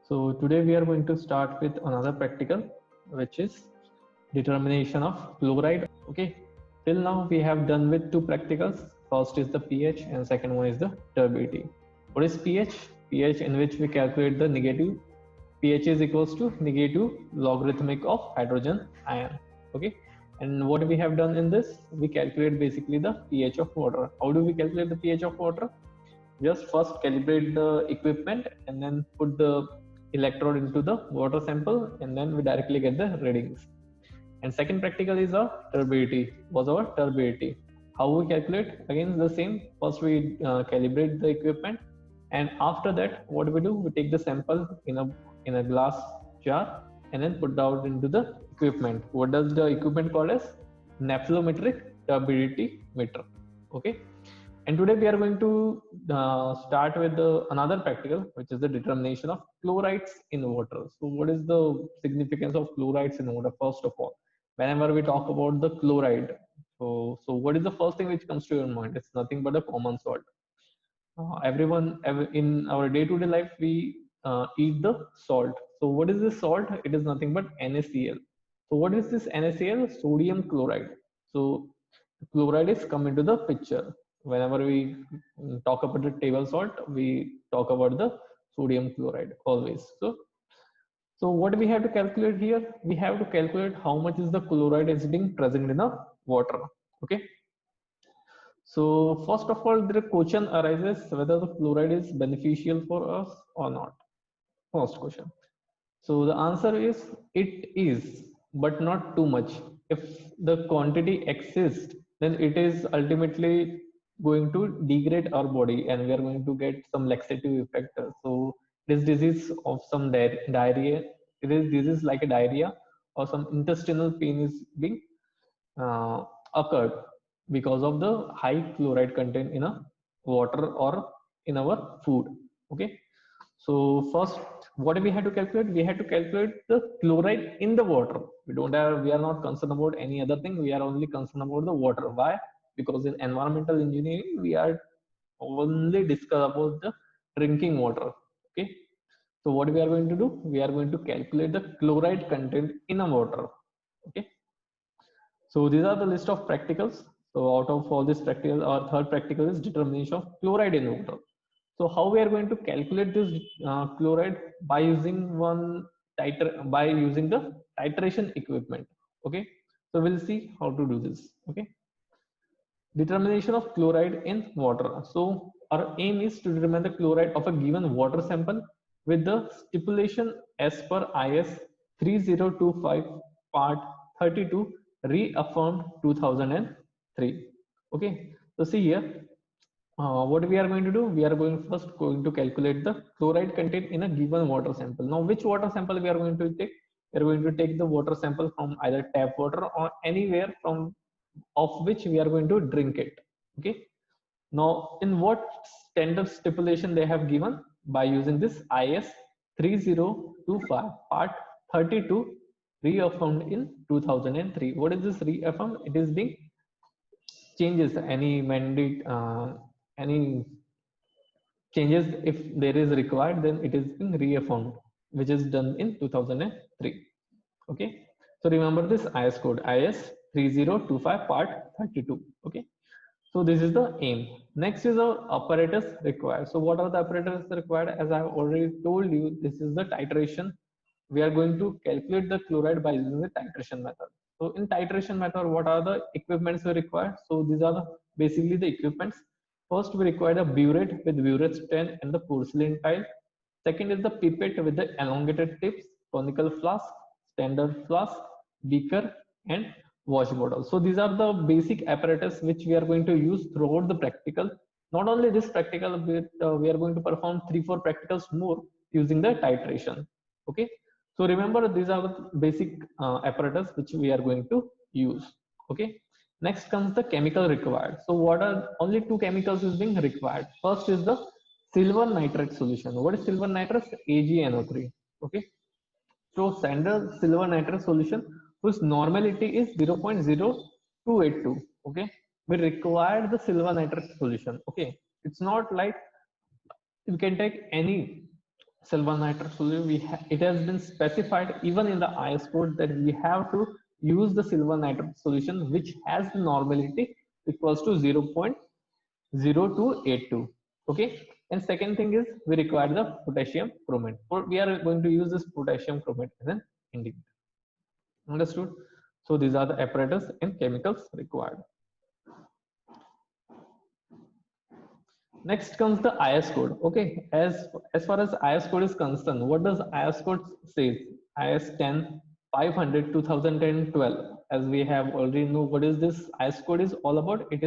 So today we are going to start with another practical, which is determination of chloride. Okay. Till now we have done with two practicals. First is the pH and second one is the turbidity. What is pH? pH in which we calculate the negative. pH is equals to negative logarithmic of hydrogen ion. Okay. And what we have done in this, we calculate basically the pH of water. How do we calculate the pH of water? Just first calibrate the equipment and then put the electrode into the water sample, and then we directly get the readings. And second practical is our turbidity. Was our turbidity. How we calculate? Again the same. First we calibrate the equipment, and after that what we do, we take the sample in a glass jar and then put out into the equipment. What does the equipment called as? Nephelometric turbidity meter. Okay. And today we are going to start with another practical, which is the determination of chlorides in water. So what is the significance of chlorides in water? First of all, whenever we talk about the chloride, so what is the first thing which comes to your mind? It's nothing but a common salt. In our day-to-day life, we eat the salt. So what is this salt? It is nothing but NaCl. So what is this NaCl? Sodium chloride. So chloride is come into the picture. Whenever we talk about the table salt, we talk about the sodium chloride always. So what we have to calculate here? We have to calculate how much is the chloride is being present in the water. Okay. So first of all, the question arises whether the chloride is beneficial for us or not. First question. So the answer is it is, but not too much. If the quantity exists, then it is ultimately going to degrade our body, and we are going to get some laxative effect. So this disease of some diarrhea, it is disease like a diarrhea or some intestinal pain is being occurred because of the high chloride content in a water or in our food. Okay. So first, what do we have to calculate? We have to calculate the chloride in the water. We are not concerned about any other thing. We are only concerned about the water. Why? Because in environmental engineering we are only discuss about the drinking water. Okay. So what we are going to do? We are going to calculate the chloride content in a water. Okay. So these are the list of practicals. So out of all these practicals, our third practical is determination of chloride in water. So how we are going to calculate this chloride? By using by using the titration equipment. Okay. So we'll see how to do this. Okay. Determination of chloride in water. So our aim is to determine the chloride of a given water sample with the stipulation as per IS 3025 part 32 reaffirmed 2003. Okay. So see here, what we are going to do? We are going to calculate the chloride content in a given water sample. Now, which water sample we are going to take? We are going to take the water sample from either tap water or anywhere from of which we are going to drink it. Okay. Now, in what standard stipulation they have given? By using this IS 3025 part 32 reaffirmed in 2003. What is this reaffirmed? It is being changes any mandate, any changes if there is required, then it is being reaffirmed, which is done in 2003. Okay. So remember this IS code, IS 3025 part 32. Okay. So this is the aim. Next is our apparatus required. So what are the apparatus required? As I have already told you, this is the titration. We are going to calculate the chloride by using the titration method. So in titration method, what are the equipments we require? So these are basically the equipments. First, we require a burette with burette stand and the porcelain tile. Second is the pipette with the elongated tips, conical flask, standard flask, beaker, and wash bottle. So these are the basic apparatus which we are going to use throughout the practical. Not only this practical, but we are going to perform 3-4 practicals more using the titration. Okay. So remember, these are the basic apparatus which we are going to use. Okay. Next comes the chemical required. So what are only two chemicals is being required? First is the silver nitrate solution. What is silver nitrate? AgNO3. Okay. So standard silver nitrate solution whose normality is 0.0282. Okay. We require the silver nitrate solution. Okay. It's not like you can take any silver nitrate solution, it has been specified even in the IS code that we have to use the silver nitrate solution which has the normality equals to 0.0282. Okay, and second thing is we require the potassium chromate. We are going to use this potassium chromate as an indicator. Understood? So these are the apparatus and chemicals required. Next comes the IS code. Okay, as far as IS code is concerned, what does IS code says? IS 10 500 2010 12. As we have already know what is this IS code is all about. It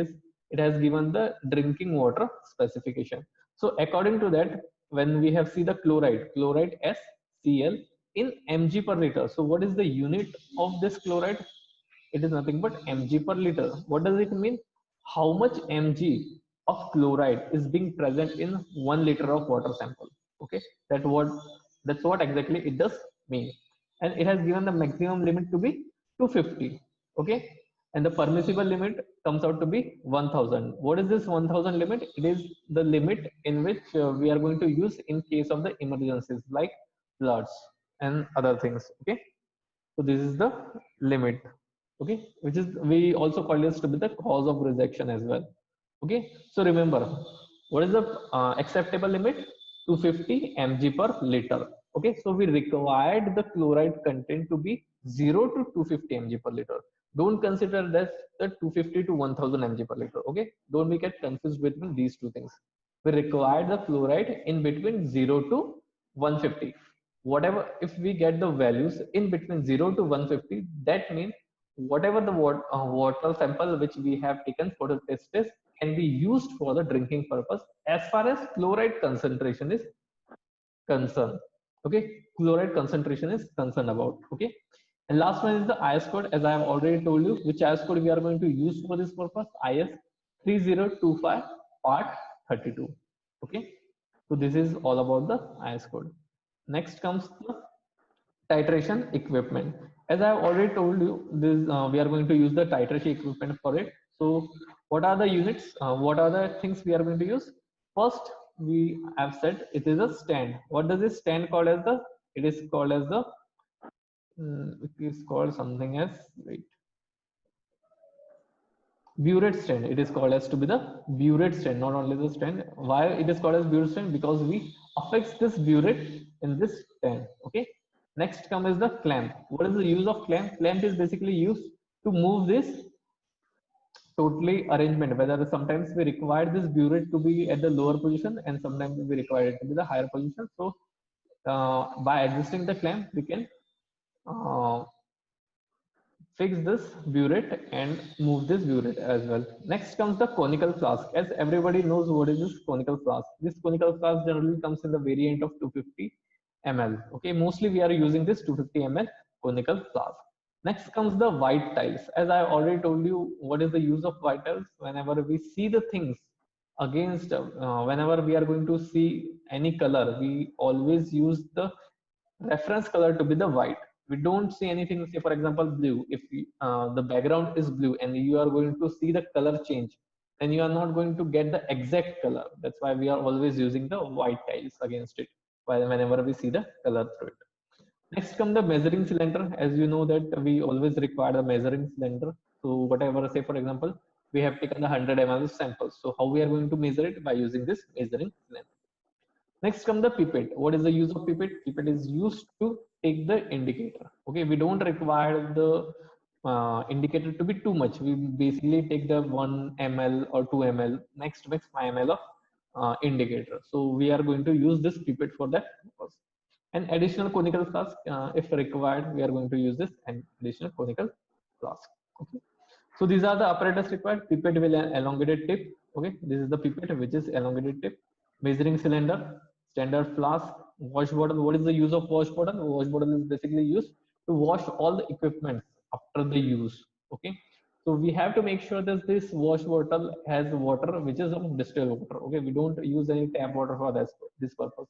has given the drinking water specification. So according to that, when we have see the chloride SCl in mg per liter. So what is the unit of this chloride? It is nothing but mg per liter. What does it mean? How much mg of chloride is being present in 1 liter of water sample? Okay, that's what exactly it does mean. And it has given the maximum limit to be 250. Okay, and the permissible limit comes out to be 1000. What is this 1000 limit? It is the limit in which we are going to use in case of the emergencies like floods and other things. Okay, so this is the limit. Okay, which is we also call this to be the cause of rejection as well. Okay, so remember what is the acceptable limit? 250 mg per liter. Okay, so we required the chloride content to be 0 to 250 mg per liter. Don't consider that the 250 to 1000 mg per liter. Okay, don't be get confused between these two things. We require the chloride in between 0 to 150. Whatever, if we get the values in between 0 to 150, that means whatever the water sample which we have taken for the test can be used for the drinking purpose as far as chloride concentration is concerned. Okay, chloride concentration is concerned about. Okay, and last one is the IS code. As I have already told you which IS code we are going to use for this purpose. IS 3025 part 32. Okay, so this is all about the IS code. Next comes the titration equipment. As I have already told you, this we are going to use the titration equipment for it. So what are the units? What are the things we are going to use? First, we have said it is a stand. What does this stand called as the? It is called as the. It is called something as. Wait. Burette stand. It is called as to be the burette stand, not only the stand. Why it is called as burette stand? Because we affix this burette in this stand. Okay, next come is the clamp. What is the use of clamp? Clamp is basically used to move this totally arrangement, whether sometimes we require this burette to be at the lower position and sometimes we require it to be the higher position. So by adjusting the clamp we can uh, fix this burette and move this burette as well. Next comes the conical flask. As everybody knows what is this conical flask. This conical flask generally comes in the variant of 250 ml. Okay, mostly we are using this 250 ml conical flask. Next comes the white tiles. As I already told you, what is the use of white tiles? Whenever we see the things against, whenever we are going to see any color, we always use the reference color to be the white. We don't see anything, say for example blue. If the background is blue and you are going to see the color change, then you are not going to get the exact color. That's why we are always using the white tiles against it while whenever we see the color through it. Next come the measuring cylinder. As you know that we always require a measuring cylinder. So whatever, say for example we have taken the 100 ml samples, so how we are going to measure it? By using this measuring cylinder. Next come the pipette. What is the use of pipette? Pipette is used to take the indicator. Okay, we don't require the indicator to be too much. We basically take the 1 ml or 2 ml, next max 5 ml of indicator. So we are going to use this pipette for that purpose. And additional conical flask, if required, we are going to use this and additional conical flask. Okay. So these are the apparatus required. Pipette will elongated tip. Okay, this is the pipette which is elongated tip. Measuring cylinder, standard flask, wash bottle. What is the use of wash bottle? Wash bottle is basically used to wash all the equipment after the use. Okay, so we have to make sure that this wash bottle has water which is of distilled water. Okay, we don't use any tap water for this purpose.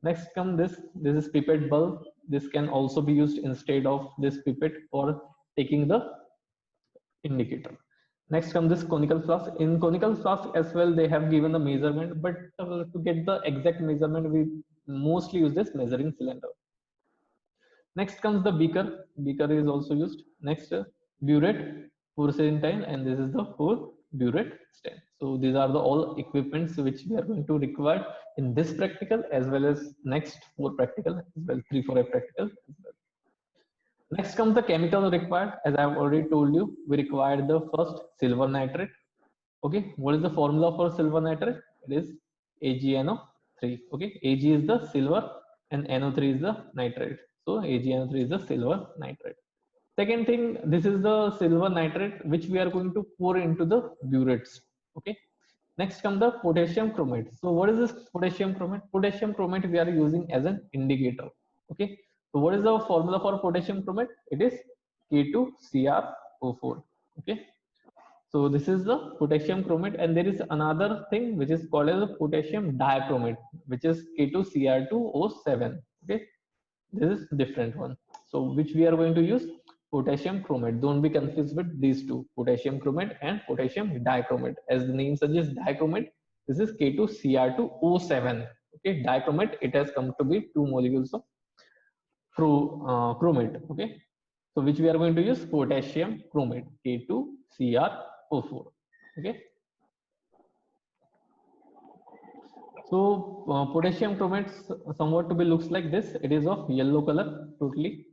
Next come this. This is pipette bulb. This can also be used instead of this pipette for taking the indicator. Next comes this conical flask. In conical flask as well, they have given the measurement, but to get the exact measurement, we mostly used as measuring cylinder. Next comes the beaker. Beaker is also used. Next, burette, porcentile, and this is the whole burette stand. So these are the all equipments which we are going to require in this practical as well as next 4 practical as well, 3 for a practical as well. Next comes the chemical required. As I have already told you, we require the first silver nitrate. Okay, what is the formula for silver nitrate? It is AgNO3. Okay, Ag is the silver and NO3 is the nitrate. So AgNO3 is the silver nitrate. Second thing, this is the silver nitrate which we are going to pour into the burettes. Okay. Next comes the potassium chromate. So what is this potassium chromate? Potassium chromate we are using as an indicator. Okay. So what is the formula for potassium chromate? It is K2CrO4. Okay. So this is the potassium chromate, and there is another thing which is called as a potassium dichromate, which is K2Cr2O7. Okay. This is different one. So which we are going to use? Potassium chromate. Don't be confused with these two, potassium chromate and potassium dichromate. As the name suggests, dichromate, this is K2Cr2O7. Okay, dichromate, it has come to be 2 molecules of chromate. Okay, so which we are going to use? Potassium chromate, K2Cr O4. Okay. So potassium chromate somewhat to be looks like this. It is of yellow color totally.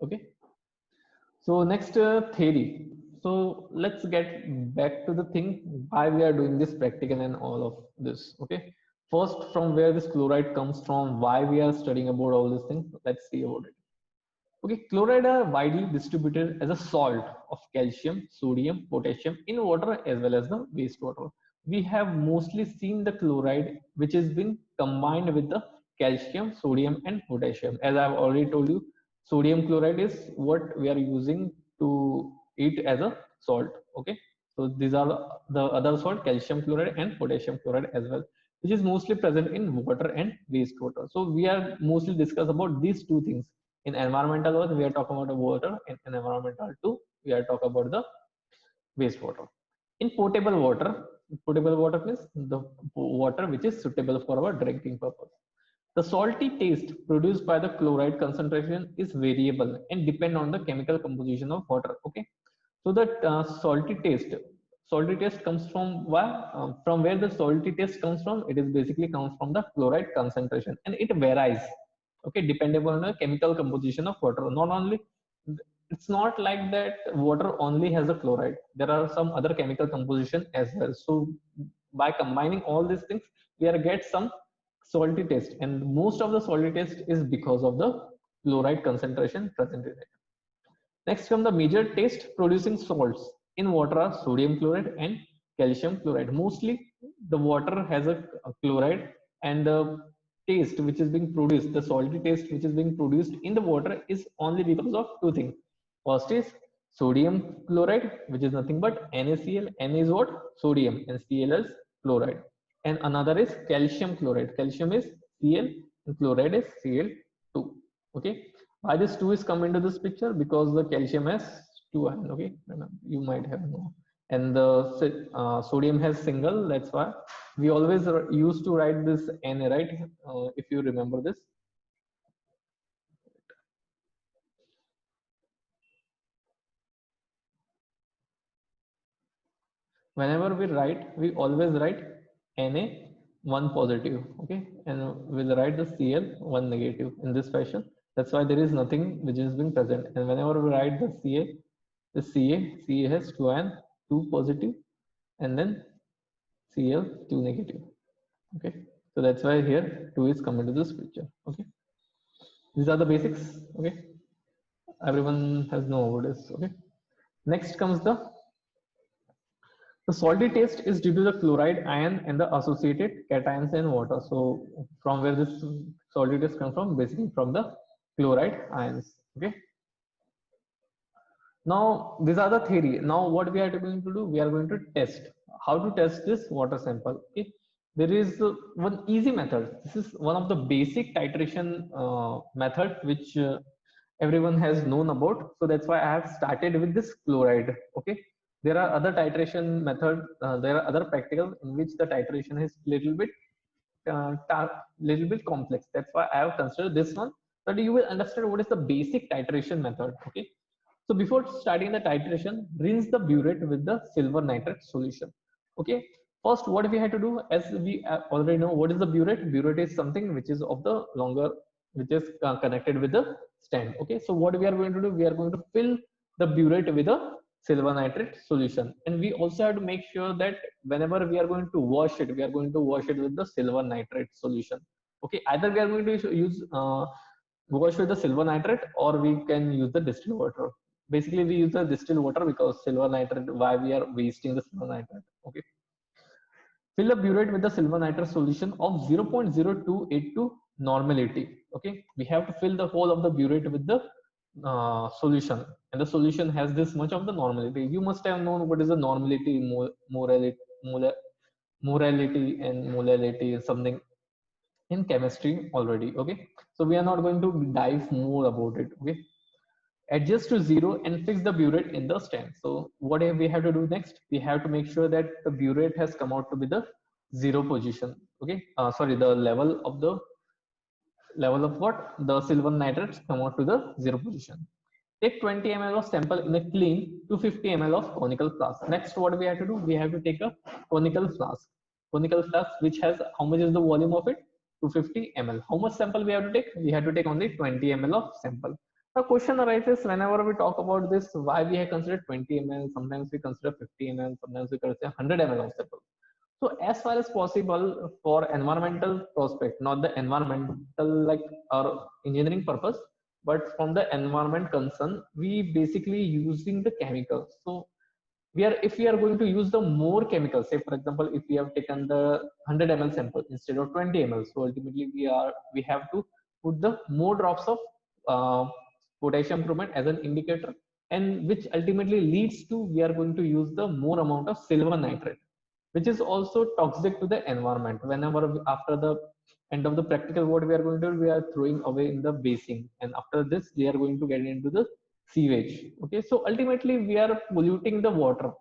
Okay. So next theory. So let's get back to the thing why we are doing this practical and all of this. Okay. First, from where this chloride comes from, why we are studying about all these things. Let's see about it. Okay, chloride are widely distributed as a salt of calcium, sodium, potassium in water as well as the wastewater. We have mostly seen the chloride which has been combined with the calcium, sodium and potassium. As I have already told you, sodium chloride is what we are using to eat as a salt. Okay, so these are the other salt, calcium chloride and potassium chloride as well, which is mostly present in water and wastewater. So we are mostly discuss about these two things. In environmental work, we are talking about the water. In environmental two, we are talking about the wastewater. In potable water means the water which is suitable for our drinking purpose. The salty taste produced by the chloride concentration is variable and depend on the chemical composition of water. Okay, so that salty taste comes from from where the salty taste comes from. It is basically comes from the chloride concentration, and it varies. Okay, depending on the chemical composition of water. Not only, it's not like that water only has a chloride. There are some other chemical composition as well. So by combining all these things, we are get some salty taste, and most of the salty taste is because of the chloride concentration present in it. Next come the major taste producing salts in water are sodium chloride and calcium chloride. Mostly the water has a chloride, and the taste which is being produced, the salty taste which is being produced in the water is only because of two things. First is sodium chloride, which is nothing but NaCl. N is what? Sodium, and Cl is chloride. And another is calcium chloride. Calcium is Cl and chloride is Cl2. Okay. Why this 2 is come into this picture? Because the calcium has 2 ion. Okay, you might have known, and the sodium has single. That's why we always used to write this Na, right? If you remember this. Whenever we write, we always write Na 1 positive. Okay, and we'll write the Cl 1 negative in this fashion. That's why there is nothing which is being present. And whenever we write the Ca has 2 ion, 2 positive, and then Cl 2 negative. Okay, so that's why here 2 is coming to this picture. Okay, these are the basics. Okay, everyone has know about this. Okay, next comes the salty taste is due to the chloride ion and the associated cations in water. So from where this salty taste comes from? Basically from the chloride ions. Okay. Now these are the theory. Now what we are going to do? We are going to test. How to test this water sample? Okay. There is one easy method. This is one of the basic titration method which everyone has known about. So that's why I have started with this chloride. Okay. There are other titration method. There are other practical in which the titration is little bit little bit complex. That's why I have considered this one, so that you will understand what is the basic titration method. Okay. So before starting the titration, rinse the burette with the silver nitrate solution. Okay. First, what we have to do, as we already know, what is the burette? Burette is something which is of the longer, which is connected with the stand. Okay. So what we are going to do, we are going to fill the burette with a silver nitrate solution, and we also have to make sure that whenever we are going to wash it, we are going to wash it with the silver nitrate solution. Okay. Either we are going to use wash with the silver nitrate, or we can use the distilled water. Basically, we use the distilled water because silver nitrate, why we are wasting the silver nitrate. Okay. Fill the burette with the silver nitrate solution of 0.0282 normality. Okay. We have to fill the whole of the burette with the solution, and the solution has this much of the normality. You must have known what is the normality, morality, morality and molality is something in chemistry already. Okay. So we are not going to dive more about it. Okay. Adjust to 0 and fix the burette in the stand. So what we have to do next? We have to make sure that the burette has come out to be the 0 position. Okay. Sorry, the level of what? The silver nitrates come out to the 0 position. Take 20 ml of sample in a clean 250 ml of conical flask. Next, what we have to do? We have to take a conical flask. Conical flask, which has, how much is the volume of it? 250 ml. How much sample we have to take? We have to take only 20 ml of sample. The question arises whenever we talk about this, why we have considered 20 ml, sometimes we consider 50 ml, sometimes we consider 100 ml of sample. So as far as possible for environmental prospect, not the environmental like or engineering purpose, but from the environment concern, we basically using the chemicals. So we are, if we are going to use the more chemicals, say for example, if we have taken the 100 ml sample instead of 20 ml, so ultimately we have to put the more drops of potassium chromate as an indicator, and which ultimately leads to we are going to use the more amount of silver nitrate, which is also toxic to the environment. Whenever after the end of the practical, what we are going to do, we are throwing away in the basin, and after this we are going to get into the sewage. Okay. So ultimately we are polluting the water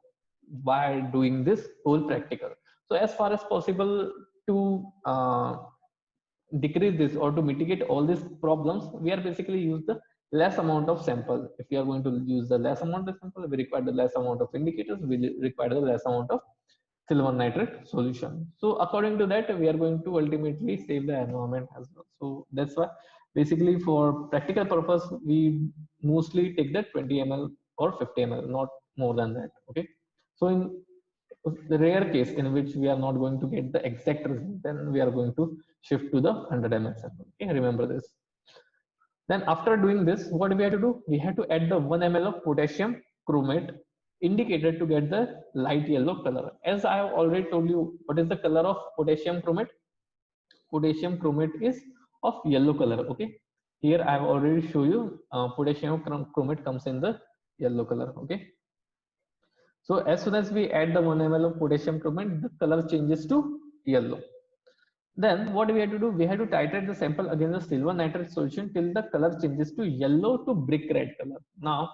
by doing this whole practical. So as far as possible to decrease this or to mitigate all these problems, we are basically use the less amount of sample. If we are going to use the less amount of sample, we require the less amount of indicators, we require the less amount of silver nitrate solution. So according to that, we are going to ultimately save the environment as well. So that's why basically for practical purpose, we mostly take the 20 ml or 50 ml, not more than that. Okay. So in the rare case in which we are not going to get the exact result, then we are going to shift to the 100 ml sample. Okay. Remember this. Then after doing this, what we have to do? We have to add the 1 ml of potassium chromate indicator to get the light yellow color. As I have already told you, what is the color of potassium chromate? Potassium chromate is of yellow color. Okay. Here I have already shown you potassium chromate comes in the yellow color. Okay. So as soon as we add the 1 ml of potassium chromate, the color changes to yellow. Then what we have to do? We have to titrate the sample against the silver nitrate solution till the color changes to yellow to brick red color. Now,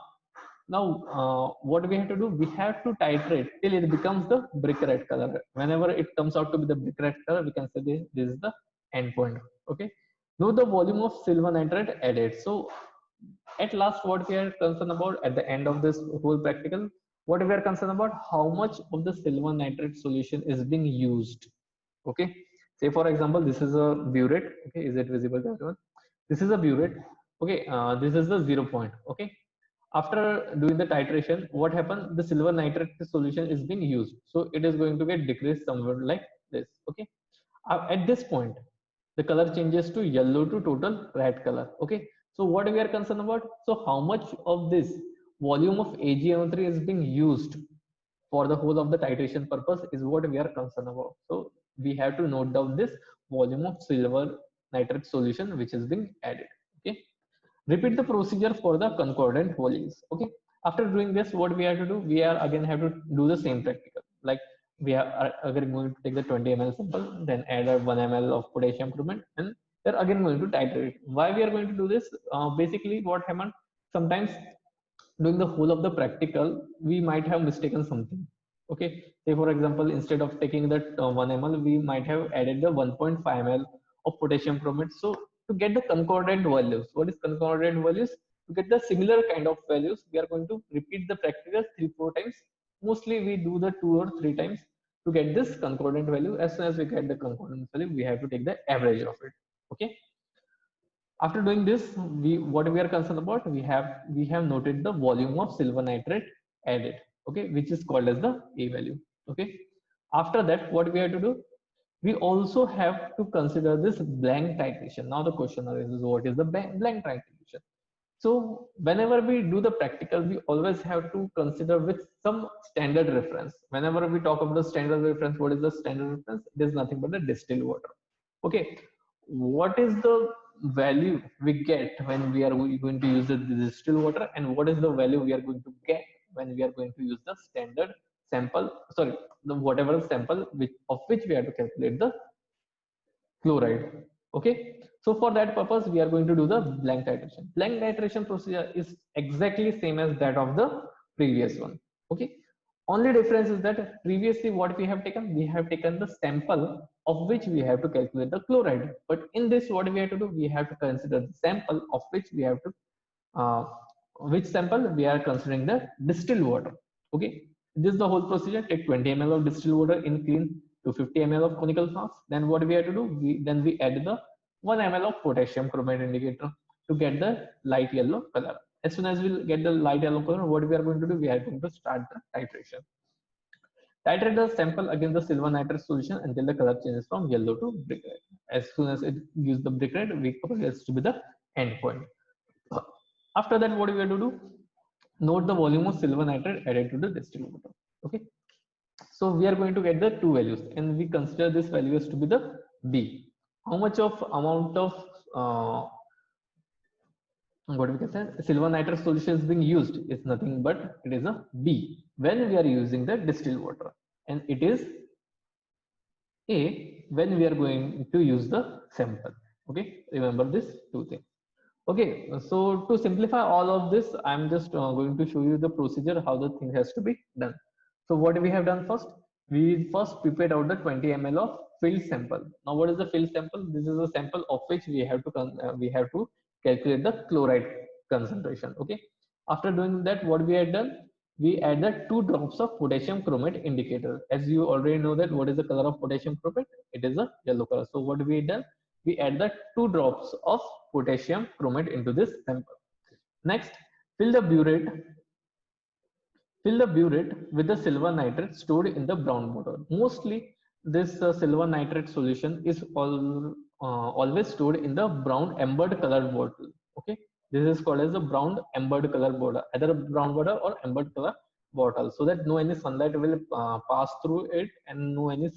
what we have to do? We have to titrate till it becomes the brick red color. Whenever it comes out to be the brick red color, we can say this is the end point. Okay. Know the volume of silver nitrate added. So at last, what we are concerned about at the end of this whole practical, what we are concerned about, how much of the silver nitrate solution is being used. Okay. Say for example, this is a burette. Okay. Is it visible to everyone? This is a burette. Okay. This is the 0 point. Okay. After doing the titration, what happened? The silver nitrate solution is being used. So it is going to get decreased somewhere like this. Okay. At this point, the color changes to yellow to total red color. Okay. So what we are concerned about? So how much of this volume of AgNO3 is being used for the whole of the titration purpose is what we are concerned about. So we have to note down this volume of silver nitrate solution which is being added. Okay. Repeat the procedure for the concordant volumes. Okay. After doing this, what we have to do? We are again have to do the same practical. Like we are again going to take the 20 ml sample, then add a 1 ml of potassium chromate, and they're again going to titrate. Why we are going to do this? Basically, what happened? Sometimes during the whole of the practical, we might have mistaken something. Okay, say for example, instead of taking that 1 ml, we might have added the 1.5 ml of potassium chromate. So to get the concordant values, what is concordant values? To get the similar kind of values, we are going to repeat the practical 3-4 times. Mostly we do the 2 or 3 times to get this concordant value. As soon as we get the concordant value, we have to take the average of it. Okay, after doing this, what we are concerned about, we have noted the volume of silver nitrate added, okay, which is called as the A value. Okay, after that, what we have to do, we also have to consider this blank titration. Now the question arises, what is the blank titration? So whenever we do the practical, we always have to consider with some standard reference. Whenever we talk about the standard reference, what is the standard reference? It is nothing but the distilled water. Okay, what is the value we get when we are going to use the distilled water, and what is the value we are going to get when we are going to use the standard sample, sorry, the whatever sample of which we have to calculate the chloride. Okay, so for that purpose, we are going to do the blank titration. Blank titration procedure is exactly same as that of the previous one. Okay, only difference is that previously what we have taken the sample of which we have to calculate the chloride, but in this what we have to do, we have to consider the sample of which we have to uh, which sample we are considering the distilled water. Okay, this is the whole procedure. Take 20 ml of distilled water in clean to 50 ml of conical flask. Then what we have to do, we add the 1 ml of potassium chromate indicator to get the light yellow color. As soon as we get the light yellow color, what we are going to do, we are going to start the titration. Titrate the sample against the silver nitrate solution until the color changes from yellow to brick red. As soon as it gives the brick red, we progress to be the end point. After that, what we have to do? Note the volume of silver nitrate added to the distilled water. Okay, so we are going to get the two values, and we consider this value as to be the B. How much of amount of what we can say silver nitrate solution is being used is nothing but it is a B when we are using the distilled water, and it is A when we are going to use the sample. Okay, remember this two things. Okay, so to simplify all of this, I'm just going to show you the procedure, how the thing has to be done. So what we have done first, we first prepared out the 20 ml of filled sample. Now what is the filled sample? This is a sample of which we have to calculate the chloride concentration. Okay, after doing that, what we had done, we add the 2 drops of potassium chromate indicator. As you already know that what is the color of potassium chromate? It is a yellow color. So what we done, we add the 2 drops of potassium chromate into this sample. Next, fill the burette with the silver nitrate stored in the brown bottle. Mostly, this silver nitrate solution is always stored in the brown ambered colored bottle. Okay, this is called as the brown ambered color bottle, either a brown bottle or ambered color bottle, so that no any sunlight will pass through it and no any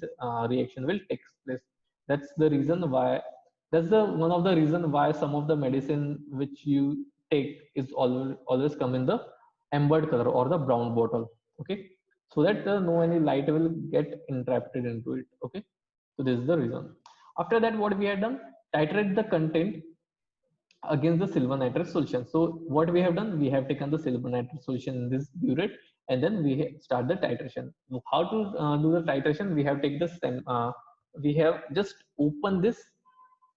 reaction will take place. That's the reason why. That's the one of the reason why some of the medicine which you take is always come in the ambered color or the brown bottle. Okay, so that no any light will get entrapped into it. Okay, so this is the reason. After that, what we have done, titrate the content against the silver nitrate solution. So what we have done, we have taken the silver nitrate solution in this burette, and then we start the titration. How to do the titration? We have take this we have just open this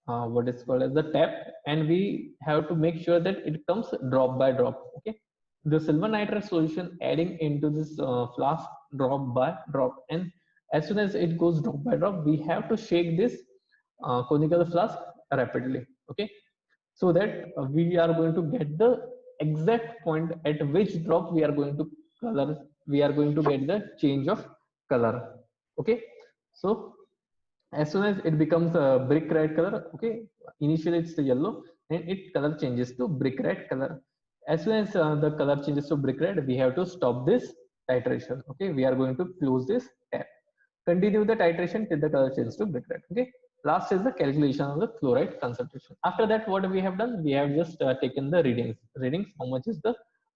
what is called as the tap, and we have to make sure that it comes drop by drop. Okay, the silver nitrate solution adding into this flask drop by drop, and as soon as it goes drop by drop, we have to shake this conical flask rapidly. Okay, so that we are going to get the exact point at which drop we are going to get the change of color. Okay, so as soon as it becomes a brick red color, okay, initially it's the yellow, and it color changes to brick red color. As soon as the color changes to brick red, we have to stop this titration. Okay, we are going to close this tab, continue the titration till the color changes to brick red. Okay, last is the calculation of the chloride concentration. After that, what we have done, we have just taken the readings, how much is the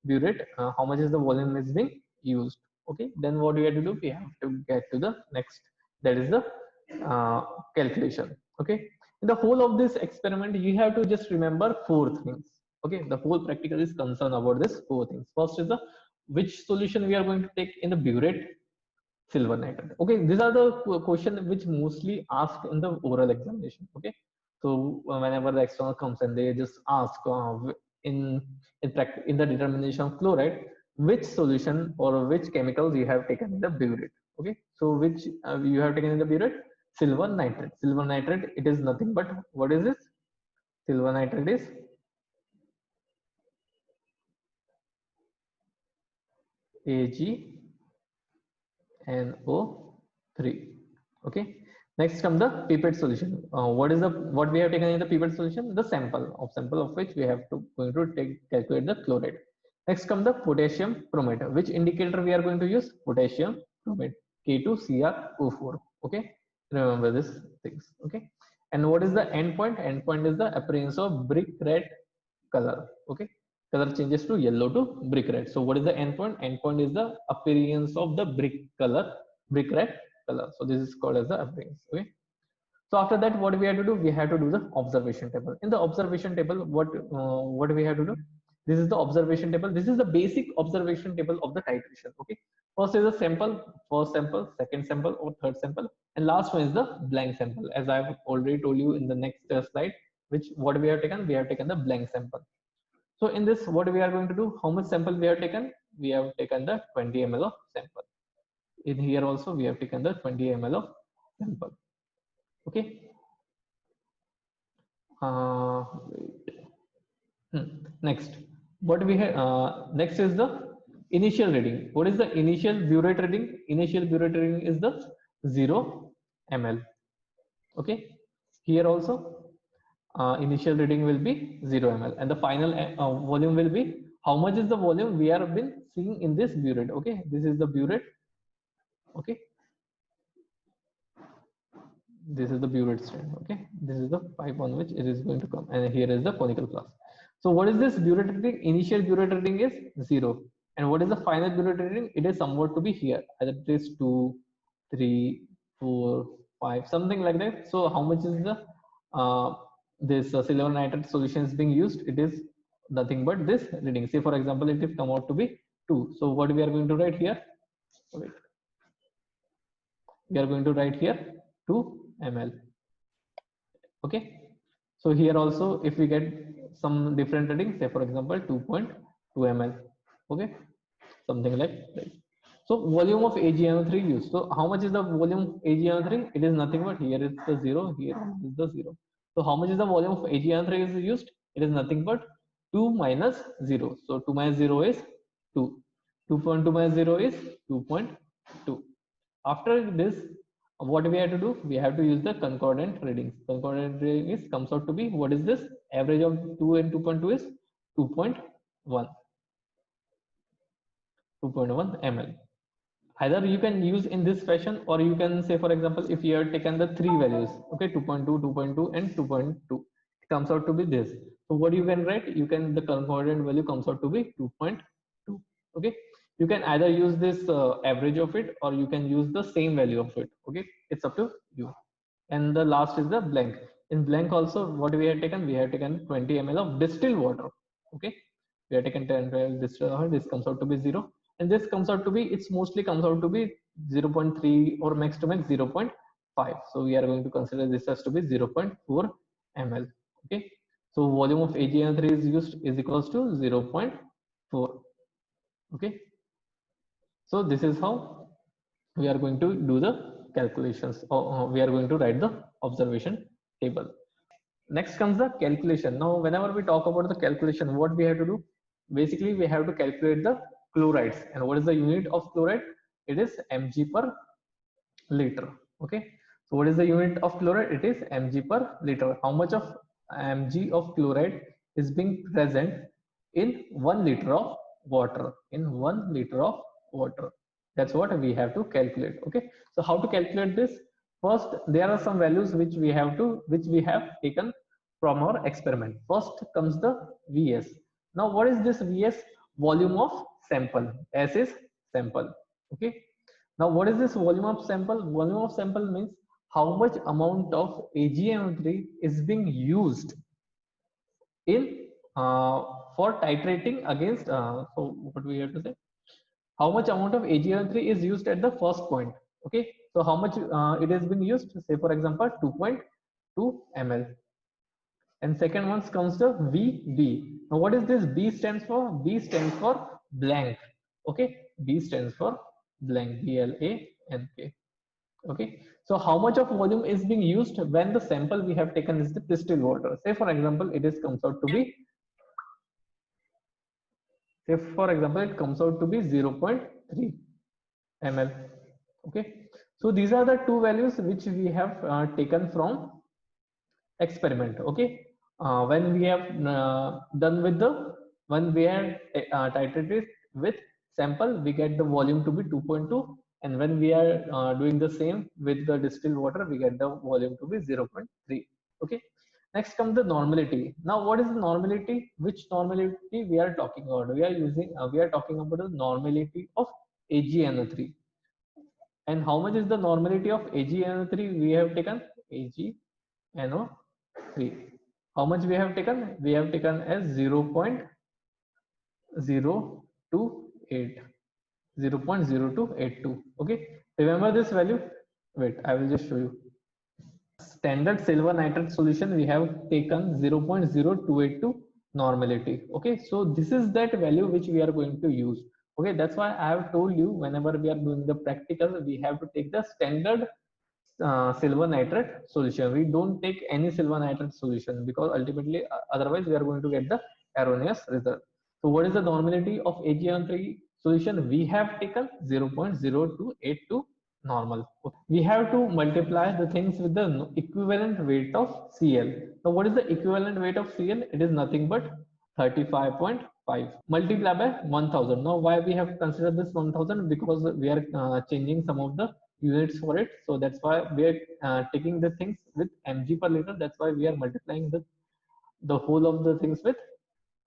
burette, how much is the volume is being used. Okay, then what we have to do, we have to get to the next, that is the uh, calculation. Okay, in the whole of this experiment, you have to just remember four things. Okay, the whole practical is concerned about this four things. First is the which solution we are going to take in the burette. silver nitrate. Okay, these are the question which mostly asked in the oral examination. Okay, so whenever the external comes and they just ask in in the determination of chloride, which solution or which chemicals you have taken in the burette. Okay, so which you have taken in the burette? Silver nitrate. Silver nitrate, it is nothing but, what is this? Silver nitrate is AgNO3. Okay, next come the pipette solution. What we have taken in the pipette solution? The sample of which we have to going to calculate the chloride. Next come the potassium chromate. Which indicator we are going to use? Potassium chromate, K2CrO4. Okay, remember these things. Okay, and what is the endpoint? Endpoint is the appearance of brick red color. Okay, color changes to yellow to brick red. So what is the endpoint? Endpoint is the appearance of the brick red color. So this is called as the appearance. Okay, so after that, what we have to do? We have to do the observation table. In the observation table, what we have to do? This is the observation table. This is the basic observation table of the titration. Okay, first is the sample, first sample, second sample or third sample, and last one is the blank sample. As I have already told you in the next slide, which what we have taken? We have taken the blank sample. So in this, what we are going to do? How much sample we have taken? We have taken the 20 ml of sample. In here also, we have taken the 20 ml of sample. Okay. Wait. Next, what we have next is the initial reading. What is the initial burette reading? Initial burette reading is the 0 ml. Okay, here also initial reading will be 0 ml, and the final volume will be, how much is the volume we are been seeing in this burette. Okay, this is the burette. Okay, this is the burette stand. Okay, this is the pipe on which it is going to come, and here is the conical flask. So what is this burette reading? Initial burette reading is 0, and what is the final burette reading? It is somewhat to be here, either it is 2, 3, 4, 5, something like that. So how much is the this silver nitrate solution is being used? It is nothing but this reading. Say for example, it is come out to be 2. So what we are going to write here? Wait. We are going to write here 2 ml. Okay, so here also if we get some different reading, say for example 2.2 ml. Okay, something like that. So volume of AgNO3 used. So how much is the volume of AgNO3? It is nothing but, here is the 0, here is the 0. So how much is the volume of AgNO3 is used? It is nothing but 2 minus 0. So 2 minus 0 is 2. 2.2 minus 0 is 2.2. After this, what we have to do? We have to use the concordant readings. Concordant reading is comes out to be, what is this? Average of 2 and 2.2 is 2.1 ml. Either you can use in this fashion, or you can say for example, if you have taken the three values, okay, 2.2, 2.2 and 2.2, it comes out to be this. So what you can write? You can, the concordant value comes out to be 2.2. Okay, you can either use this average of it, or you can use the same value of it. Okay, it's up to you. And the last is the blank. In blank also, what we have taken? We have taken 20 ml of distilled water. Okay, we have taken 10 ml distilled water. This comes out to be 0, and this comes out to be, it's mostly comes out to be 0.3 or max to max 0.5. So we are going to consider this as to be 0.4 ml. Okay, so volume of AgNO3 is used is equals to 0.4. Okay, so this is how we are going to do the calculations, or we are going to write the observation table. Next comes the calculation. Now whenever we talk about the calculation, what we have to do? Basically we have to calculate the chlorides. And what is the unit of chloride? It is mg per liter. Okay, so what is the unit of chloride? It is mg per liter. How much of mg of chloride is being present in 1 liter of water? In 1 liter of water, that's what we have to calculate. Okay, so how to calculate this? First, there are some values which we have taken from our experiment. First comes the Vs. Now what is this Vs? Volume of sample. S is sample. Okay, now what is this volume of sample? Volume of sample means how much amount of AgNO3 is being used in for titrating against so what we have to say, how much amount of AgNO3 is used at the first point. Okay, so how much it has been used? Say for example 2.2 ml. And second one comes the VB. Now what is this B stands for? B stands for blank. Okay, B stands for blank. BLANK. Okay, so how much of volume is being used when the sample we have taken is the distilled water? Say for example, comes out to be, say for example, it comes out to be 0.3 ml. Okay, so these are the two values which we have taken from experiment. Okay, when we have done with the, when we have titrated with sample, we get the volume to be 2.2, and when we are doing the same with the distilled water, we get the volume to be 0.3. Okay, next comes the normality. Now what is the normality? Which normality we are talking about? We are using we are talking about the normality of AgNO3. And how much is the normality of AgNO3 we have taken? AgNO3. How much we have taken? We have taken as 0.028. 0.0282. Okay, remember this value? Wait, I will just show you. Standard silver nitrate solution, we have taken 0.0282 normality. Okay, so this is that value which we are going to use. Okay, that's why I have told you, whenever we are doing the practical, we have to take the standard silver nitrate solution. We don't take any silver nitrate solution, because ultimately otherwise we are going to get the erroneous result. So what is the normality of AgN3 solution? We have taken 0.0282 normal. We have to multiply the things with the equivalent weight of Cl. Now what is the equivalent weight of Cl? It is nothing but 35.5 multiply by 1000. Now why we have considered this 1000? Because we are changing some of the units for it, so that's why we are taking the things with mg per liter. That's why we are multiplying the whole of the things with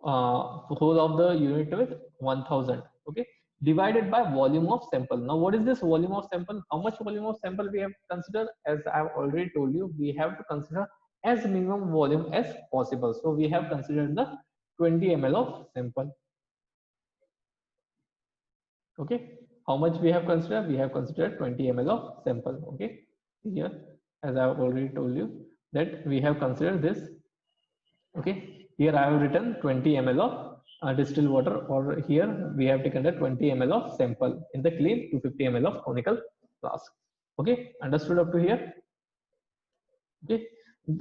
whole of the unit with 1000. Okay, divided by volume of sample. Now what is this volume of sample? How much volume of sample we have considered? As I've already told you, we have to consider as minimum volume as possible. So we have considered the 20 ml of sample. Okay, how much we have considered? We have considered 20 ml of sample. Okay, here, as I have already told you, that we have considered this. Okay, here I have written 20 ml of distilled water, or here we have taken the 20 ml of sample in the clean 250 ml of conical flask. Okay, understood up to here? Okay,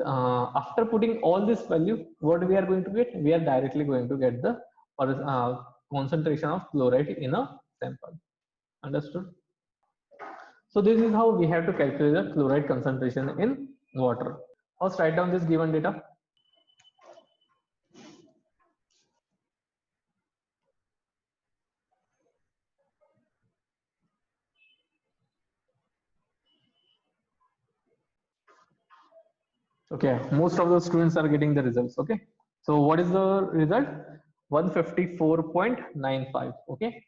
after putting all this value, what we are going to get? We are directly going to get the concentration of chloride in a sample. Understood? So this is how we have to calculate the chloride concentration in water. First, write down this given data. Okay, most of the students are getting the results. Okay, so what is the result? 154.95. Okay,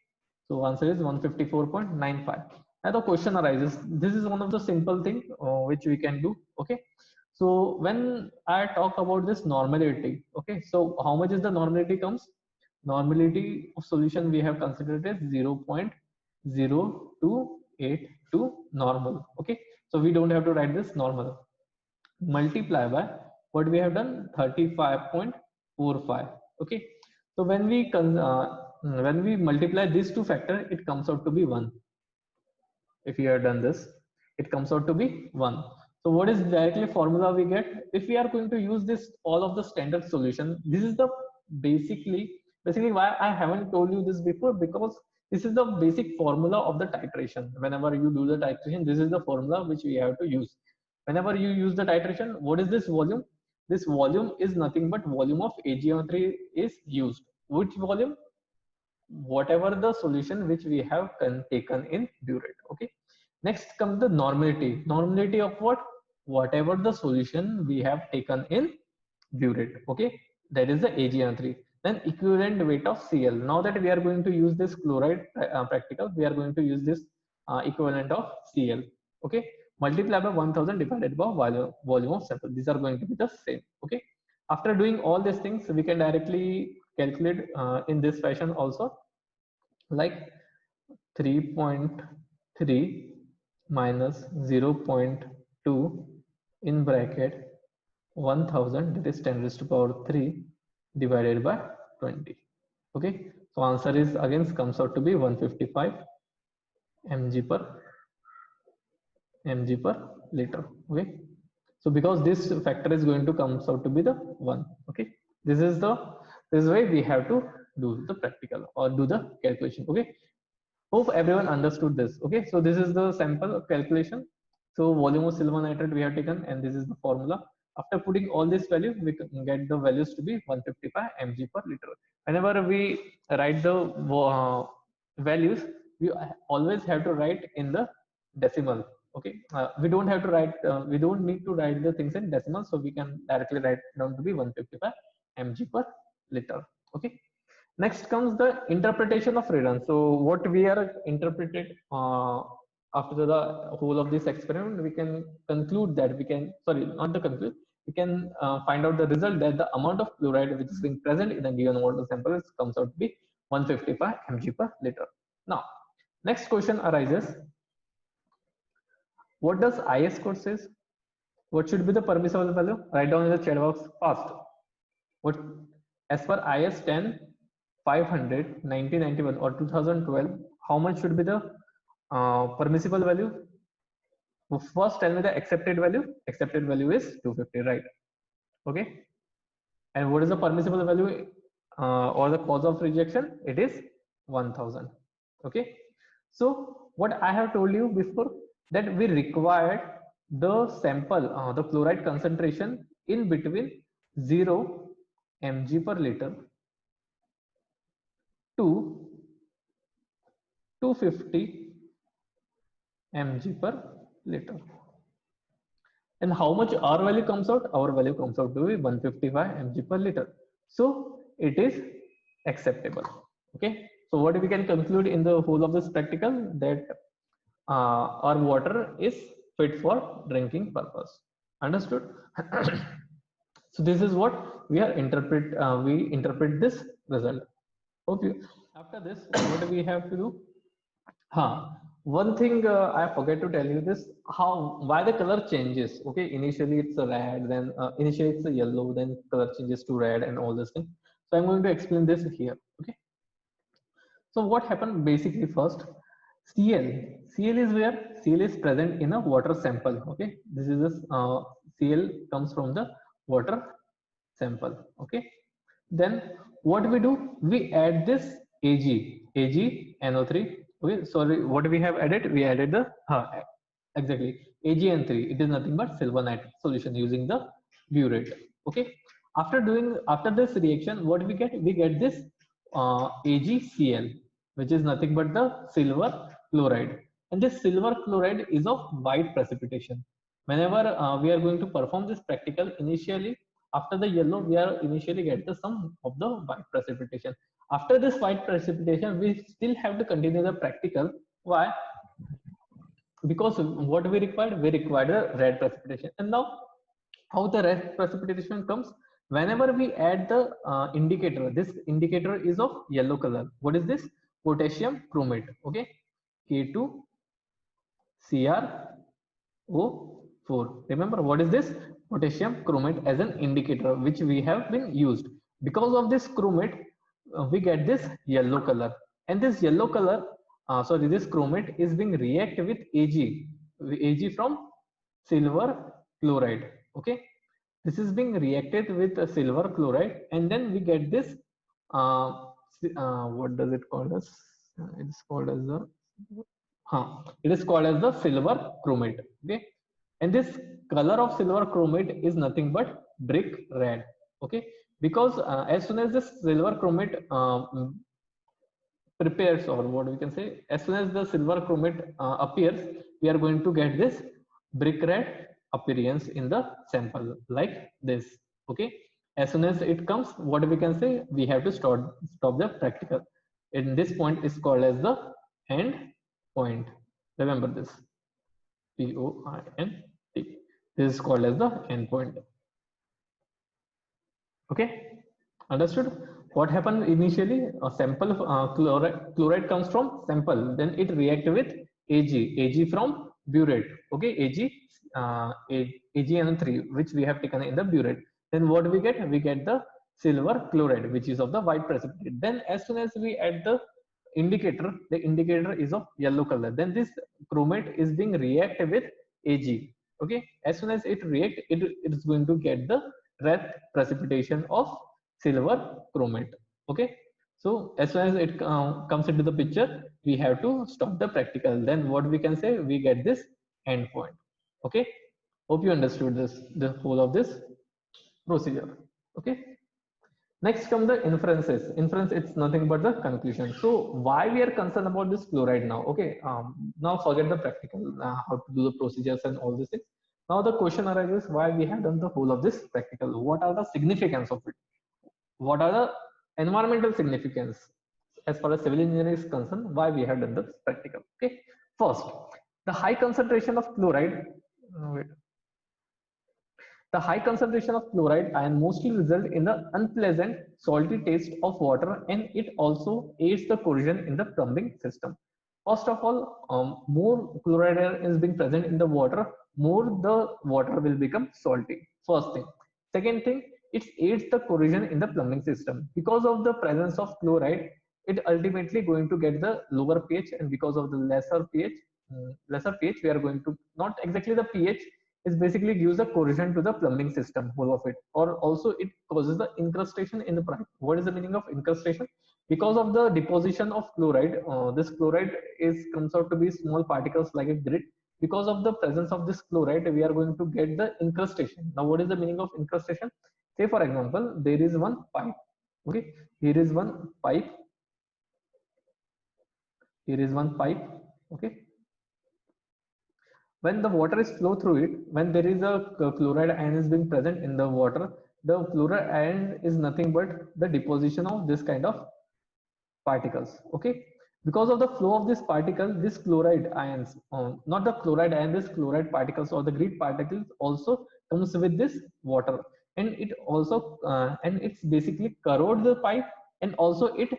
so answer is 154.95. Now the question arises, this is one of the simple thing which we can do. Okay, so when I talk about this normality, okay, so how much is the normality comes? Normality of solution we have considered as 0.0282 normal. Okay, so we don't have to write this normal. Multiply by what we have done, 35.45. Okay, so when we multiply these two factor, it comes out to be 1. If you have done this, it comes out to be 1. So what is directly formula we get? If we are going to use this all of the standard solution, this is the basically why I haven't told you this before, because this is the basic formula of the titration. Whenever you do the titration, this is the formula which we have to use. Whenever you use the titration, what is this volume? This volume is nothing but volume of AgO3 is used. Which volume? Whatever the solution which we have taken in burette. Okay, next comes the normality. Normality of what? Whatever the solution we have taken in burette. Okay, that is the AgN3. Then equivalent weight of Cl. Now that we are going to use this chloride practical, we are going to use this equivalent of Cl. Okay, multiply by 1000 divided by volume of sample. These are going to be the same. Okay, after doing all these things, we can directly calculate in this fashion also, like 3.3 minus 0.2 in bracket 1000, that is 10 raised to power 3 divided by 20. Okay, so answer is again comes out to be 155 mg per liter. Okay, so because this factor is going to comes out to be the 1. Okay, this is why we have to do the practical or do the calculation. Okay, hope everyone understood this. Okay, so this is the sample calculation. So volume of silver nitrate we have taken, and this is the formula. After putting all this value, we can get the values to be 155 mg per liter. Whenever we write the values, we always have to write in the decimal. Okay, we don't have to write, we don't need to write the things in decimal, so we can directly write down to be 155 mg per liter. Okay, next comes the interpretation of radon. So what we are interpreted after the whole of this experiment, we can conclude that we can, sorry, not the conclude, we can find out the result that the amount of fluoride which is being present in a given water sample comes out to be 155 mg per liter. Now, next question arises, what does IS code says? What should be the permissible value? Write down in the chat box fast. What, as per IS 10 500 1991 or 2012, how much should be the permissible value? First tell me the accepted value. Accepted value is 250, right? Okay, and what is the permissible value or the cause of rejection? It is 1000. Okay, so what I have told you before, that we required the sample, the chloride concentration in between 0 mg per liter to 250 mg per liter. And how much our value comes out? Our value comes out to be 155 mg per liter. So it is acceptable. Okay, so what we can conclude in the whole of this practical, that our water is fit for drinking purpose. Understood? So this is what we are we interpret this result. Okay, after this, what do we have to do? One thing I forget to tell you this, why the color changes. Okay, initially it's a red, then initially it's a yellow, then color changes to red and all this thing. So I'm going to explain this here. Okay, so what happened basically first, Cl is where Cl is present in a water sample. Okay, this is this Cl comes from the water sample. Okay, then what we do, we add this AgNO3. Okay, sorry, what we have added, we added the exactly AgN3. It is nothing but silver nitrate solution using the burette. Okay, after this reaction, what we get this AgCl, which is nothing but the silver chloride, and this silver chloride is of white precipitation. Whenever we are going to perform this practical, initially after the yellow, we are initially get the sum of the white precipitation. After this white precipitation, we still have to continue the practical. Why? Because what we required a red precipitation. And now how the red precipitation comes? Whenever we add the indicator, this indicator is of yellow color. What is this? Potassium chromate. Okay, K2CrO4. Remember, what is this? Potassium chromate as an indicator, which we have been used. Because of this chromate, we get this yellow color, and this yellow color, this chromate is being react with Ag from silver chloride. Okay, this is being reacted with a silver chloride, and then we get this what does it called as? It's called as the it is called as the silver chromate. Okay, and this color of silver chromate is nothing but brick red. Okay, because as soon as this silver chromate prepares, or what we can say, as soon as the silver chromate appears, we are going to get this brick red appearance in the sample like this. Okay, as soon as it comes, what we can say, we have to stop the practical, and this point is called as the end point. Remember this, POINT. This is called as the end point. Okay, understood? what happened initially? A sample chloride comes from sample, then it react with ag from burette. Okay, AgN3, which we have taken in the burette. Then what we get? We get the silver chloride, which is of the white precipitate. Then as soon as we add the indicator, the indicator is of yellow color. Then this chromate is being react with ag. Okay, as soon as it react, it is going to get the red precipitation of silver chromate. Okay, so as soon as it comes into the picture, we have to stop the practical. Then what we can say? We get this endpoint. Okay, hope you understood this, the whole of this procedure. Okay, next come the inferences. Inference, it's nothing but the conclusion. So why we are concerned about this chloride now? Okay, now forget the practical, how to do the procedures and all these things. Now the question arises, why we have done the whole of this practical? What are the significance of it? What are the environmental significance as far as civil engineering is concerned? Why we have done the practical? Okay, first, the high concentration of chloride. Wait. The high concentration of chloride ion mostly result in the unpleasant salty taste of water, and it also aids the corrosion in the plumbing system. First of all, more chloride ion is being present in the water, more the water will become salty. First thing. Second thing, it aids the corrosion in the plumbing system. Because of the presence of chloride, it ultimately going to get the lower pH, and because of the lesser pH, we are going to, not exactly the pH, is basically gives a corrosion to the plumbing system, whole of it. Or also it causes the incrustation in the pipe. What is the meaning of incrustation? Because of the deposition of chloride, this chloride is comes out to be small particles like a grit. Because of the presence of this chloride, we are going to get the incrustation. Now what is the meaning of incrustation? Say for example, there is one pipe. Okay, here is one pipe, here is one pipe. Okay, when the water is flow through it, when there is a chloride ion is being present in the water, the chloride ion is nothing but the deposition of this kind of particles. Okay, because of the flow of this particle, this chloride ions, not the chloride ion, this chloride particles or the grit particles also comes with this water, and it also and it's basically corrode the pipe, and also it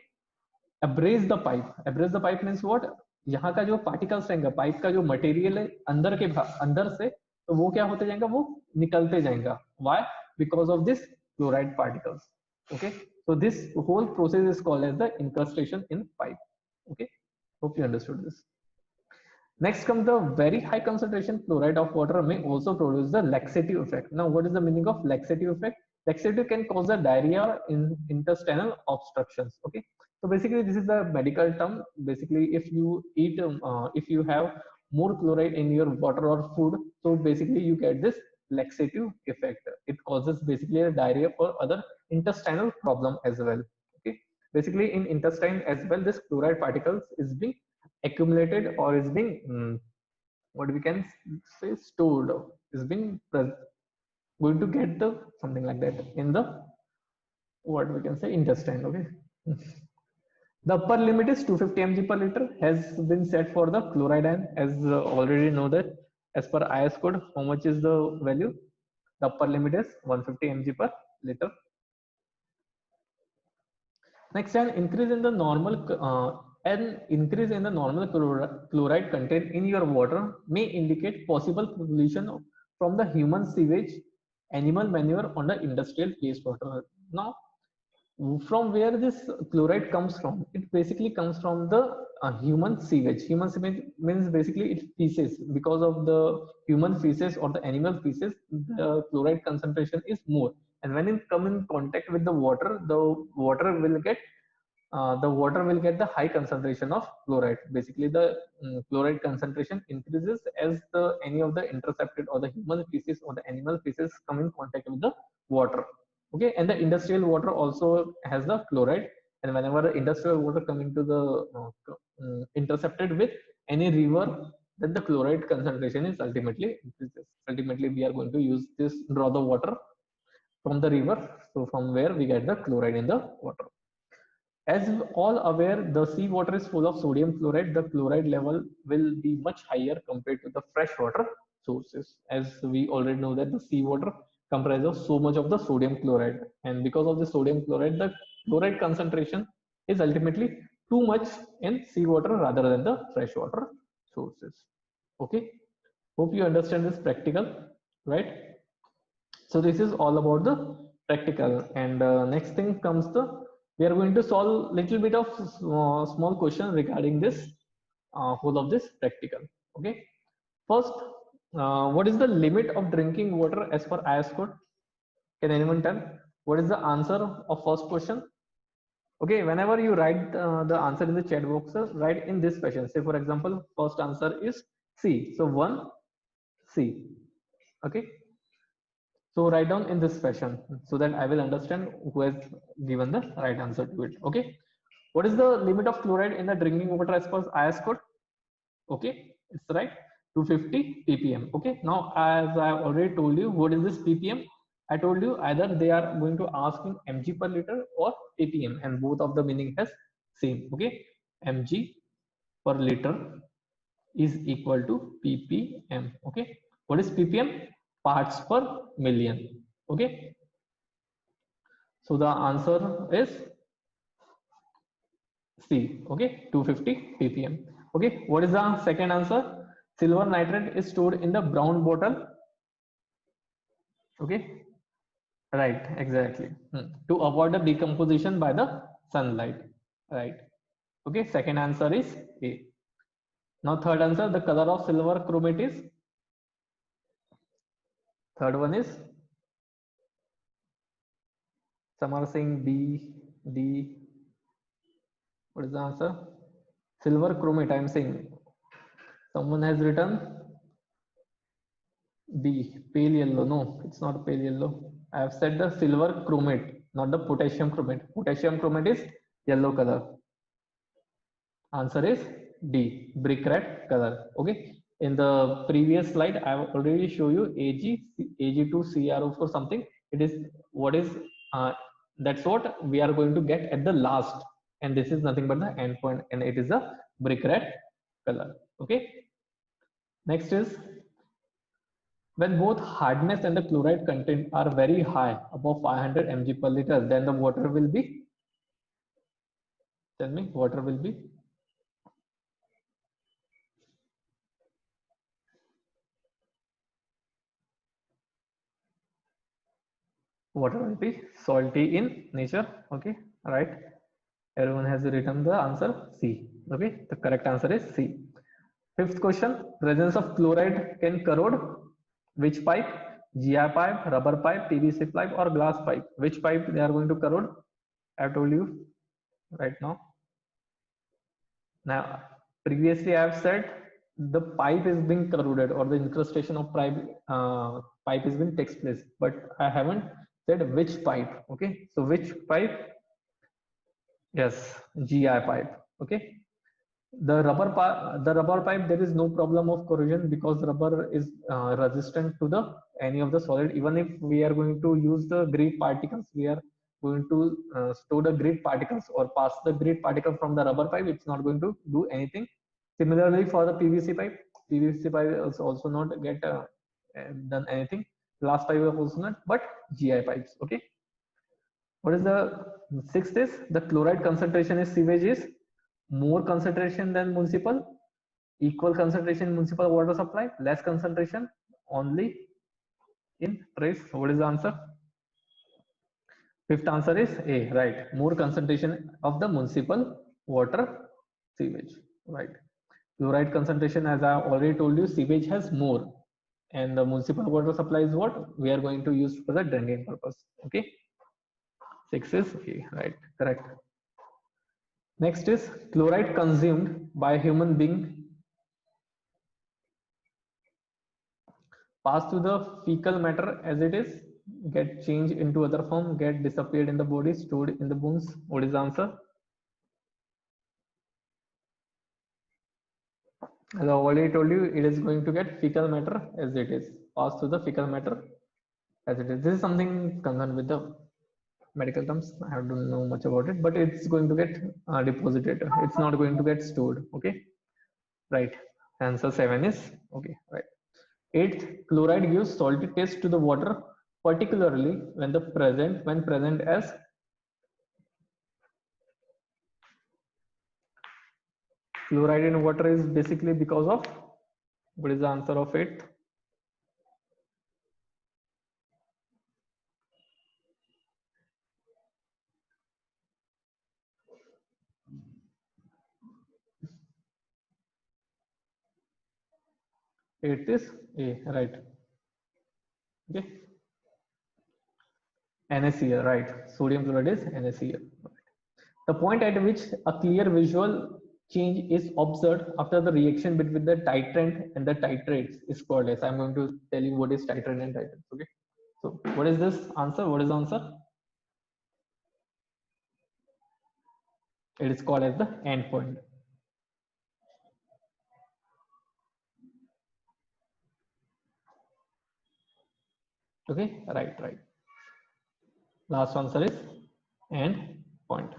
abrase the pipe. Abrase the pipe means what? यहाँ का जो particles रहेंगे, pipe का जो material है अंदर के अंदर से, तो वो क्या होते जाएगा? वो निकलते जाएगा. Why? Because of this chloride particles. Okay, so this whole process is called as the incrustation in pipe. Okay, hope you understood this. Next comes the very high concentration chloride of water may also produce the laxative effect. Now what is the meaning of laxative effect? Laxative can cause a diarrhea in intestinal obstructions. Okay, so basically this is the medical term. Basically if you eat, if you have more chloride in your water or food, so basically you get this laxative effect. It causes basically a diarrhea for other intestinal problem as well. Okay, basically in intestine as well, this chloride particles is being accumulated or is being what we can say stored, is being going to get the something like that in the, what we can say, intestine. Okay, the upper limit is 250 mg per liter has been set for the chloride ion, as already know that as per IS code how much is the value. The upper limit is 150 mg per liter. Next, an increase in the normal chloride content in your water may indicate possible pollution from the human sewage, animal manure on the industrial wastewater. Now, from where this chloride comes from? It basically comes from the human sewage. Human sewage means basically it feces. Because of the human feces or the animal feces, the chloride concentration is more. And when it come in contact with the water will get the high concentration of chloride. Basically, the chloride concentration increases as the any of the intercepted or the human feces or the animal feces come in contact with the water. Okay, and the industrial water also has the chloride, and whenever the industrial water come into the intercepted with any river, then the chloride concentration is ultimately increases. Ultimately, we are going to use this, draw the water from the river, so from where we get the chloride in the water. As all aware, the sea water is full of sodium chloride. The chloride level will be much higher compared to the freshwater sources. As we already know that the sea water comprises of so much of the sodium chloride, and because of the sodium chloride, the chloride concentration is ultimately too much in seawater rather than the freshwater sources. Okay, hope you understand this practical, right? So this is all about the practical, and next thing comes the, we are going to solve little bit of small question regarding this whole of this practical. Okay, first, what is the limit of drinking water as per IS code? Can anyone tell what is the answer of first question? Okay, whenever you write the answer in the chat box, write in this fashion. Say for example, first answer is C, so 1 C. Okay, so write down in this fashion so that I will understand who has given the right answer to it. Okay, what is the limit of chloride in the drinking water as per IS code? Okay, it's right, 250 ppm. Okay, now as I have already told you, what is this ppm? I told you either they are going to ask in mg per liter or ppm, and both of the meaning has same. Okay, mg per liter is equal to ppm. Okay, what is ppm? Parts per million. Okay, so the answer is C. Okay, 250 ppm. Okay, what is the second answer? Silver nitrate is stored in the brown bottle. Okay, right, exactly. To avoid the decomposition by the sunlight, right? Okay, second answer is A. Now third answer, the color of silver chromate is, third one is, some are saying B, D. What is the answer? Silver chromate, I am saying. Someone has written B, pale yellow. No, it's not pale yellow. I have said the silver chromate, not the potassium chromate. Potassium chromate is yellow color. Answer is D, brick red color. Okay. In the previous slide, I have already shown you Ag2 CrO4 something. It is what is that's what we are going to get at the last, and this is nothing but the end point, and it is a brick red color. Okay. Next is, when both hardness and the chloride content are very high, above 500 mg per liter, then the water will be, tell me, water will be, water will be salty in nature. Okay, right. Everyone has written the answer C. Okay, the correct answer is C. Fifth question, presence of chloride can corrode which pipe? GI pipe, rubber pipe, PVC pipe, or glass pipe? Which pipe they are going to corrode? I have told you right now. Now, previously I have said the pipe is being corroded, or the incrustation of pipe is being takes place, but I haven't said which pipe. Okay, so which pipe? Yes, GI pipe. Okay, the rubber pipe, there is no problem of corrosion because rubber is resistant to the any of the solid. Even if we are going to use the grit particles, we are going to store the grit particles or pass the grit particle from the rubber pipe, it's not going to do anything. Similarly for the PVC pipe is also not get done anything. Glass pipe also not, but GI pipes. Okay, what is the sixth is, the chloride concentration in sewage is more concentration than municipal, equal concentration in municipal water supply, less concentration only in trace. What is the answer? Fifth answer is A, right, more concentration of the municipal water sewage, right. Chloride concentration, as I already told you, sewage has more, and the municipal water supply is what we are going to use for the drinking purpose. Okay, 6 is A, right, correct. Next is, chloride consumed by a human being pass through the fecal matter as it is, get changed into other form, get disappeared in the body, stored in the bones. What is the answer? As I already told you, it is going to get fecal matter as it is, pass through the fecal matter as it is. This is something concerned with the medical terms. I don't know much about it, but it's going to get deposited. It's not going to get stored. Okay, right. Answer 7 is okay, right. Eighth, chloride gives salty taste to the water, particularly when present as Fluoride in water is basically because of, what is the answer of it? It is A, right? Okay. NaCl, right? Sodium chloride is NaCl. The point at which a clear visual change is observed after the reaction between the titrant and the titrates is called as. I'm going to tell you what is titrant and titrate. Okay. So what is this answer? What is the answer? It is called as the endpoint. Okay, right, right. Last answer is end point.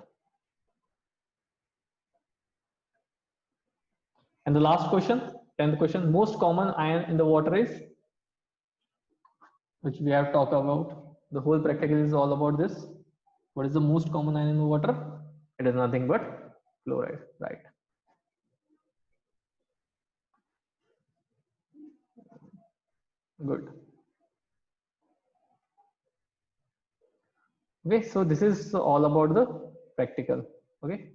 And the last question, 10th question, most common ion in the water is, which we have talked about. The whole practical is all about this. What is the most common ion in the water? It is nothing but fluoride, right? Good. Okay, so this is all about the practical. Okay,